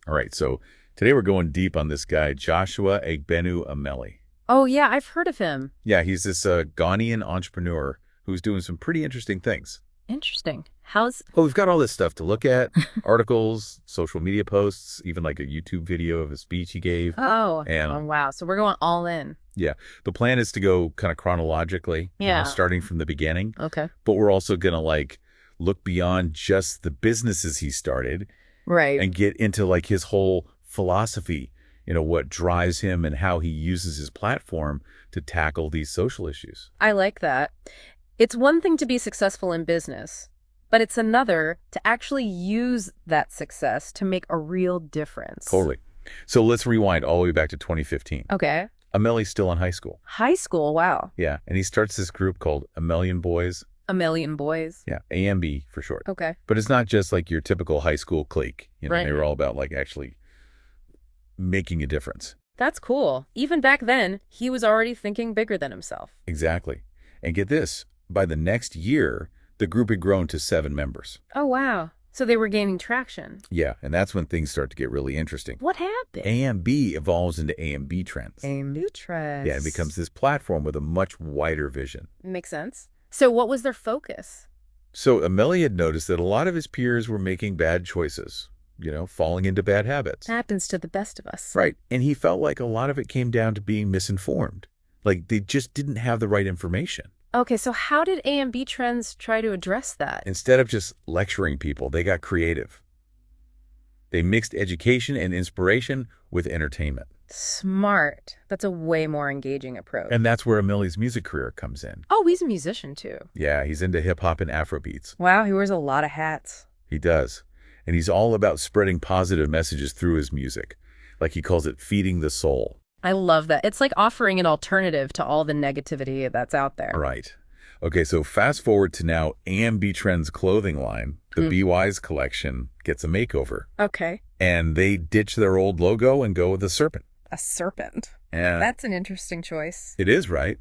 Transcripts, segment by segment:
All right, so today we're going deep on this guy, Joshua Agbenu Amelli. Oh, yeah, I've heard of him. Yeah, he's this Ghanaian entrepreneur who's doing some pretty interesting things. Interesting. How's... Well, we've got all this stuff to look at, articles, social media posts, even like a YouTube video of a speech he gave. Oh, And oh, wow. So we're going all in. yeah, the plan is to go kind of chronologically, Yeah. starting from the beginning. Okay. But we're also going to like look beyond just the businesses he started Right. and get into like his whole philosophy, what drives him and how he uses his platform to tackle these social issues. I like that. It's one thing to be successful in business, but it's another to actually use that success to make a real difference. Totally. So let's rewind all the way back to 2015. Okay. Amelli's still in high school. High school, wow. Yeah, and he starts this group called AMellionBoiz. AMellionBoiz. Yeah, AMB for short. Okay. But it's not just like your typical high school clique. Right. They were all about like actually making a difference. That's cool. Even back then, he was already thinking bigger than himself. Exactly. And get this, by the next year, the group had grown to 7 members. Oh, wow. So they were gaining traction. Yeah, and that's when things start to get really interesting. What happened? AMB evolves into AMBtrends. AMBtrends. Yeah, it becomes this platform with a much wider vision. Makes sense. So what was their focus? So Amelli had noticed that a lot of his peers were making bad choices, falling into bad habits. Happens to the best of us. Right. And he felt like a lot of it came down to being misinformed. Like they just didn't have the right information. Okay, so how did AMBtrends try to address that? Instead of just lecturing people, they got creative. They mixed education and inspiration with entertainment. Smart. That's a way more engaging approach. And that's where Amelli's music career comes in. Oh, he's a musician too. Yeah, he's into hip-hop and Afrobeats. Wow, he wears a lot of hats. He does. And he's all about spreading positive messages through his music. Like he calls it feeding the soul. I love that. It's like offering an alternative to all the negativity that's out there. Right. Okay, so fast forward to now, AMBtrends clothing line, the Be Wise collection, gets a makeover. Okay. And they ditch their old logo and go with a serpent. A serpent. And That's an interesting choice. it is, right?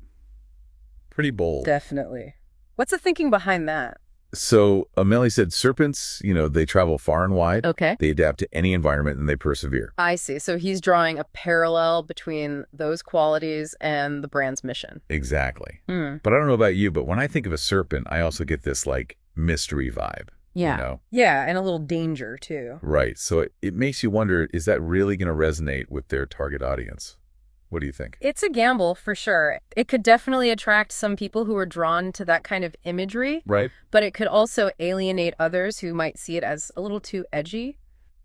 Pretty bold. Definitely. What's the thinking behind that? So Amelli said serpents, they travel far and wide. Okay. They adapt to any environment and they persevere. I see. So he's drawing a parallel between those qualities and the brand's mission. Exactly. Hmm. But I don't know about you, but when I think of a serpent, I also get this like mystery vibe. Yeah. Yeah, and a little danger too. Right. So it makes you wonder, is that really going to resonate with their target audience? What do you think? It's a gamble for sure. It could definitely attract some people who are drawn to that kind of imagery, Right. but it could also alienate others who might see it as a little too edgy.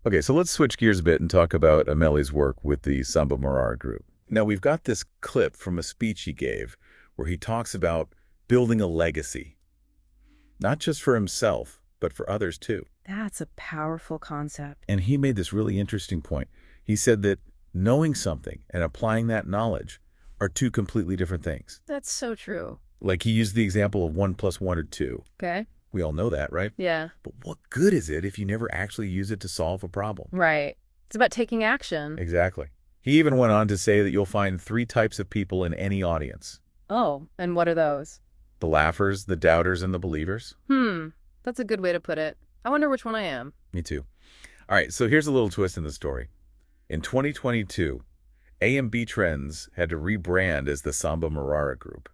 Okay, so let's switch gears a bit and talk about Amelli's work with the Samba Marara Group. Now, we've got this clip from a speech he gave where he talks about building a legacy, not just for himself, but for others too. That's a powerful concept. And he made this really interesting point. He said that knowing something and applying that knowledge are 2 completely different things. That's so true. Like he used the example of 1 + 1 or 2. Okay. We all know that, right? Yeah. But what good is it if you never actually use it to solve a problem? Right. It's about taking action. Exactly. He even went on to say that you'll find 3 types of people in any audience. Oh, and what are those? The laughers, the doubters, and the believers. That's a good way to put it. I wonder which one I am. Me too. All right, so here's a little twist in the story. In 2022, AMBtrends had to rebrand as the Samba Marara Group.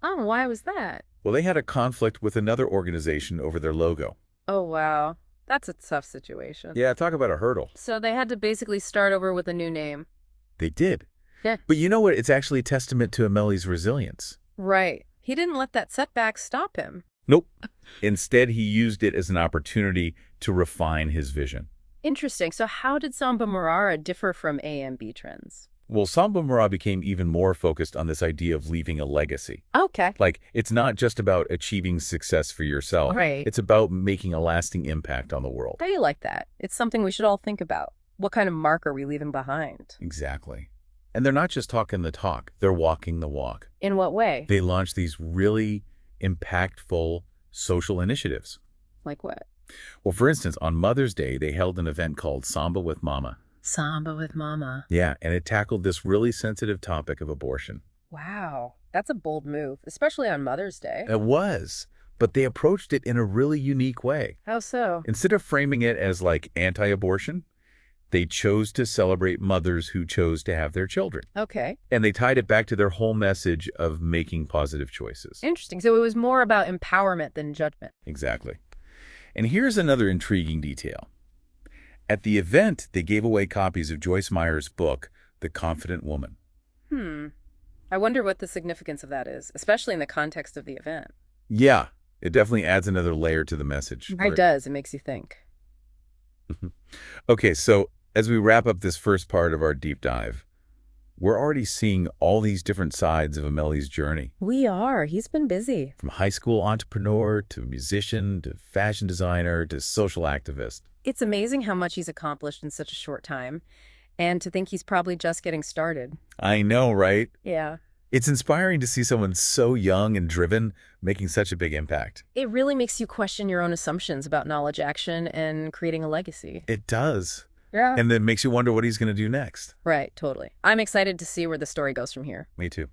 Oh, why was that? Well, they had a conflict with another organization over their logo. Oh, wow. That's a tough situation. Yeah, talk about a hurdle. So they had to basically start over with a new name. They did. Yeah. But you know what? It's actually a testament to Amelli's resilience. Right. He didn't let that setback stop him. Nope. Instead, he used it as an opportunity to refine his vision. Interesting. So how did Samba Marara differ from AMBtrends? Well, Samba Marara became even more focused on this idea of leaving a legacy. Okay. Like, it's not just about achieving success for yourself. Right. It's about making a lasting impact on the world. How do you like that? It's something we should all think about. What kind of mark are we leaving behind? Exactly. And they're not just talking the talk, they're walking the walk. In what way? They launched these really impactful social initiatives. Like what? Well, for instance, on Mother's Day, they held an event called Samba with Mama. Samba with Mama. Yeah, and it tackled this really sensitive topic of abortion. Wow. That's a bold move, especially on Mother's Day. It was, but they approached it in a really unique way. How so? Instead of framing it as like anti-abortion, They chose to celebrate mothers who chose to have their children. Okay. And they tied it back to their whole message of making positive choices. Interesting. So it was more about empowerment than judgment. Exactly. And here's another intriguing detail. At the event, they gave away copies of Joyce Meyer's book, The Confident Woman. I wonder what the significance of that is, especially in the context of the event. Yeah, it definitely adds another layer to the message. It does. It makes you think. Okay, so as we wrap up this first part of our deep dive, we're already seeing all these different sides of Amelli's journey. We are. He's been busy. From high school entrepreneur to musician to fashion designer to social activist. It's amazing how much he's accomplished in such a short time, and to think he's probably just getting started. I know, right? Yeah. It's inspiring to see someone so young and driven making such a big impact. It really makes you question your own assumptions about knowledge action and creating a legacy. It does. Yeah. And then makes you wonder what he's going to do next. Right, totally. I'm excited to see where the story goes from here. Me too.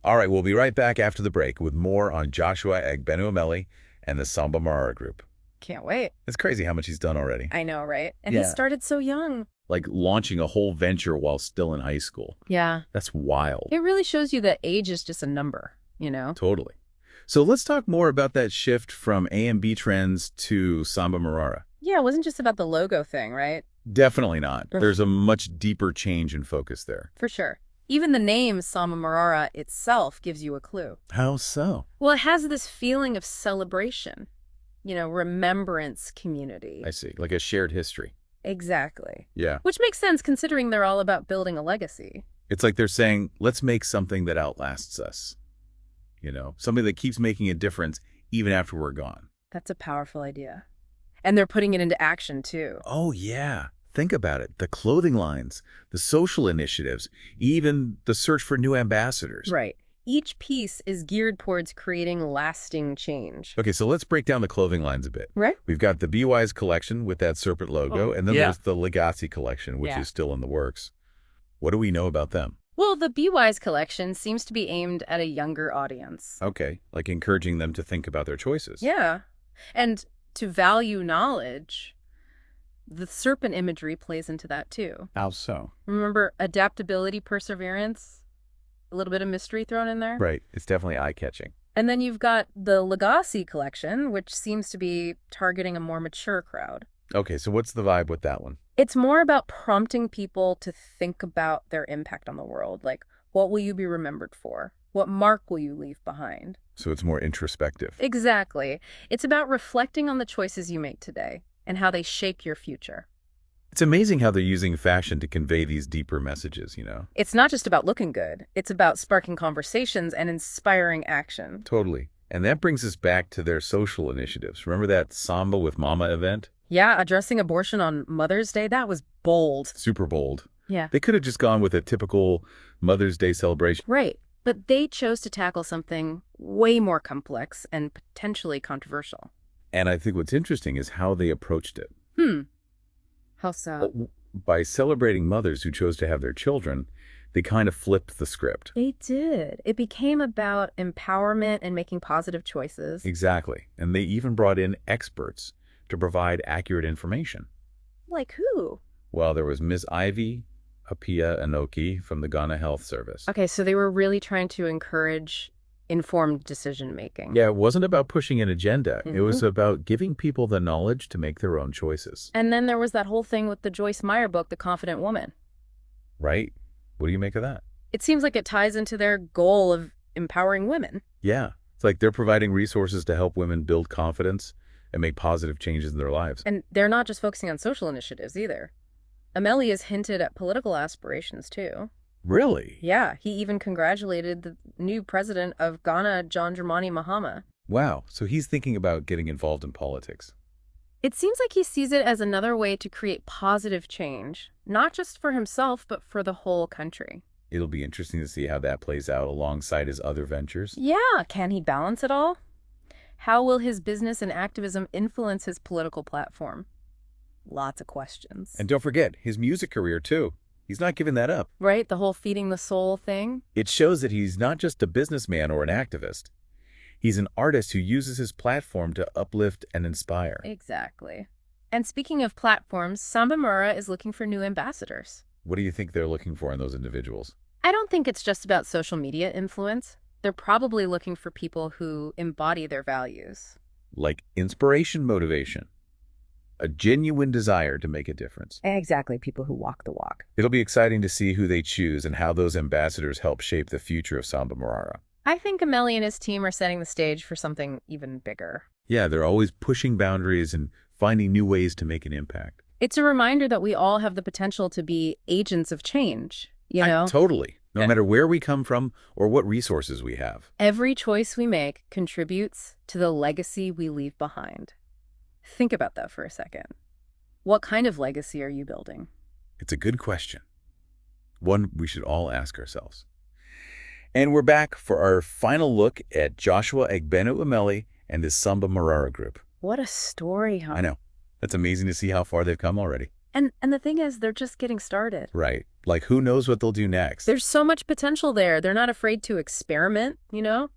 All right, we'll be right back after the break with more on Joshua Agbenu Amelli and the Samba Marara Group. Can't wait. It's crazy how much he's done already. I know, right? And he started so young. Like launching a whole venture while still in high school. Yeah. That's wild. It really shows you that age is just a number, you know? Totally. So let's talk more about that shift from AMBtrends to Samba Marara. Yeah, it wasn't just about the logo thing, right? Definitely not. There's a much deeper change in focus there. For sure. Even the name Samba Marara itself gives you a clue. How so? Well, it has this feeling of celebration, remembrance community. I see. Like a shared history. Exactly. Yeah. Which makes sense considering they're all about building a legacy. It's like they're saying, let's make something that outlasts us. Something that keeps making a difference even after we're gone. That's a powerful idea. And they're putting it into action, too. Oh, yeah. Think about it. The clothing lines, the social initiatives, even the search for new ambassadors. Right. Each piece is geared towards creating lasting change. Okay, so let's break down the clothing lines a bit. Right. We've got the BY's collection with that serpent logo, and then there's the Lagaci collection, which is still in the works. What do we know about them? Well, the BY's collection seems to be aimed at a younger audience. Okay, like encouraging them to think about their choices. Yeah. And to value knowledge, the serpent imagery plays into that too. How so? Remember adaptability, perseverance? A little bit of mystery thrown in there? Right. It's definitely eye-catching. And then you've got the Lagaci collection, which seems to be targeting a more mature crowd. Okay, so what's the vibe with that one? It's more about prompting people to think about their impact on the world. Like, what will you be remembered for? What mark will you leave behind? So it's more introspective. Exactly. It's about reflecting on the choices you make today and how they shape your future. It's amazing how they're using fashion to convey these deeper messages, It's not just about looking good. It's about sparking conversations and inspiring action. Totally. And that brings us back to their social initiatives. Remember that Samba with Mama event? Yeah, addressing abortion on Mother's Day, that was bold. Super bold. Yeah. They could have just gone with a typical Mother's Day celebration. Right. But they chose to tackle something way more complex and potentially controversial. And I think what's interesting is how they approached it. How so? By celebrating mothers who chose to have their children, they kind of flipped the script. They did. It became about empowerment and making positive choices. Exactly. And they even brought in experts to provide accurate information. Like who? Well, there was Ms. Ivy Apia Anoki from the Ghana Health Service. Okay, so they were really trying to encourage informed decision-making. Yeah, it wasn't about pushing an agenda. It was about giving people the knowledge to make their own choices. And then there was that whole thing with the Joyce Meyer book, The Confident Woman. Right? What do you make of that? It seems like it ties into their goal of empowering women. Yeah. It's like they're providing resources to help women build confidence and make positive changes in their lives. And they're not just focusing on social initiatives either. Amelli has hinted at political aspirations, too. Really? Yeah, he even congratulated the new president of Ghana, John Dramani Mahama. Wow. So he's thinking about getting involved in politics. It seems like he sees it as another way to create positive change, not just for himself, but for the whole country. It'll be interesting to see how that plays out alongside his other ventures. Yeah, can he balance it all? How will his business and activism influence his political platform? Lots of questions. And don't forget, his music career, too. He's not giving that up. Right? The whole feeding the soul thing? It shows that he's not just a businessman or an activist. He's an artist who uses his platform to uplift and inspire. Exactly. And speaking of platforms, Samba Marara is looking for new ambassadors. What do you think they're looking for in those individuals? I don't think it's just about social media influence. They're probably looking for people who embody their values. Like inspiration, motivation, a genuine desire to make a difference. Exactly, people who walk the walk. It'll be exciting to see who they choose and how those ambassadors help shape the future of Samba Marara. I think Amelli and his team are setting the stage for something even bigger. Yeah, they're always pushing boundaries and finding new ways to make an impact. It's a reminder that we all have the potential to be agents of change, you know? Totally. No matter where we come from or what resources we have. Every choice we make contributes to the legacy we leave behind. Think about that for a second. What kind of legacy are you building? It's a good question. One we should all ask ourselves. And we're back for our final look at Joshua Agbenu Amelli and his Samba Marara Group. What a story, huh? I know. That's amazing to see how far they've come already. And the thing is, they're just getting started. Right. Like, who knows what they'll do next? There's so much potential there. They're not afraid to experiment, you know?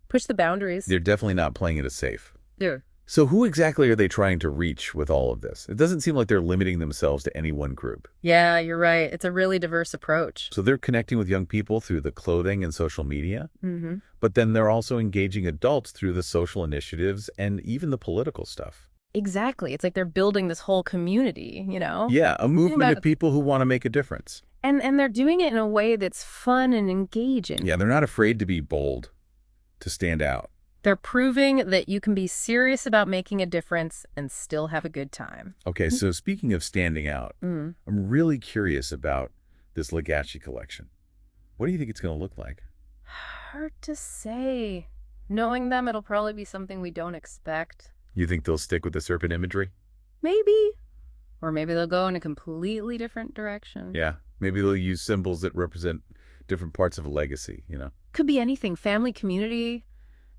Push the boundaries. They're definitely not playing it safe. Yeah. So who exactly are they trying to reach with all of this? It doesn't seem like they're limiting themselves to any one group. Yeah, you're right. It's a really diverse approach. So they're connecting with young people through the clothing and social media, Mm-hmm. but then they're also engaging adults through the social initiatives and even the political stuff. Exactly. It's like they're building this whole community, you know? Yeah, a movement of people who want to make a difference. And they're doing it in a way that's fun and engaging. Yeah, they're not afraid to be bold, to stand out. They're proving that you can be serious about making a difference and still have a good time. Okay, so speaking of standing out, I'm really curious about this Lagaci collection. What do you think it's going to look like? Hard to say. Knowing them, it'll probably be something we don't expect. You think they'll stick with the serpent imagery? Maybe. Or maybe they'll go in a completely different direction. Yeah, maybe they'll use symbols that represent different parts of a legacy, you know? Could be anything. Family, community,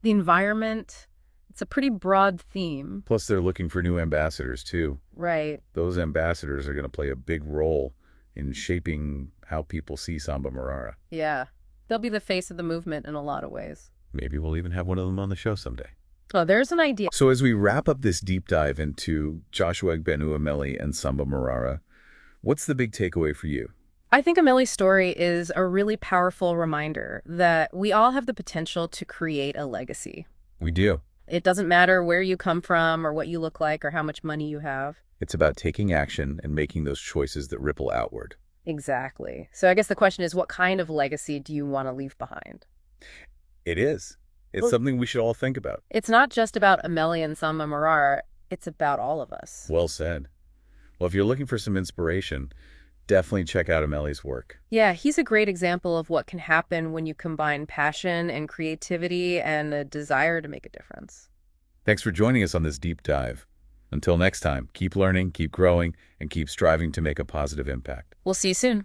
the environment. It's a pretty broad theme. Plus, they're looking for new ambassadors, too. Right. Those ambassadors are going to play a big role in shaping how people see Samba Marara. Yeah. They'll be the face of the movement in a lot of ways. Maybe we'll even have one of them on the show someday. Oh, there's an idea. So as we wrap up this deep dive into Joshua Agbenu Amelli and Samba Marara, what's the big takeaway for you? I think Amelli's story is a really powerful reminder that we all have the potential to create a legacy. We do. It doesn't matter where you come from or what you look like or how much money you have. It's about taking action and making those choices that ripple outward. Exactly. So I guess the question is, what kind of legacy do you want to leave behind? It is. It's something we should all think about. It's not just about Amelli and Samba Marara. It's about all of us. Well said. Well, if you're looking for some inspiration, definitely check out Amelli's work. Yeah, he's a great example of what can happen when you combine passion and creativity and a desire to make a difference. Thanks for joining us on this deep dive. Until next time, keep learning, keep growing, and keep striving to make a positive impact. We'll see you soon.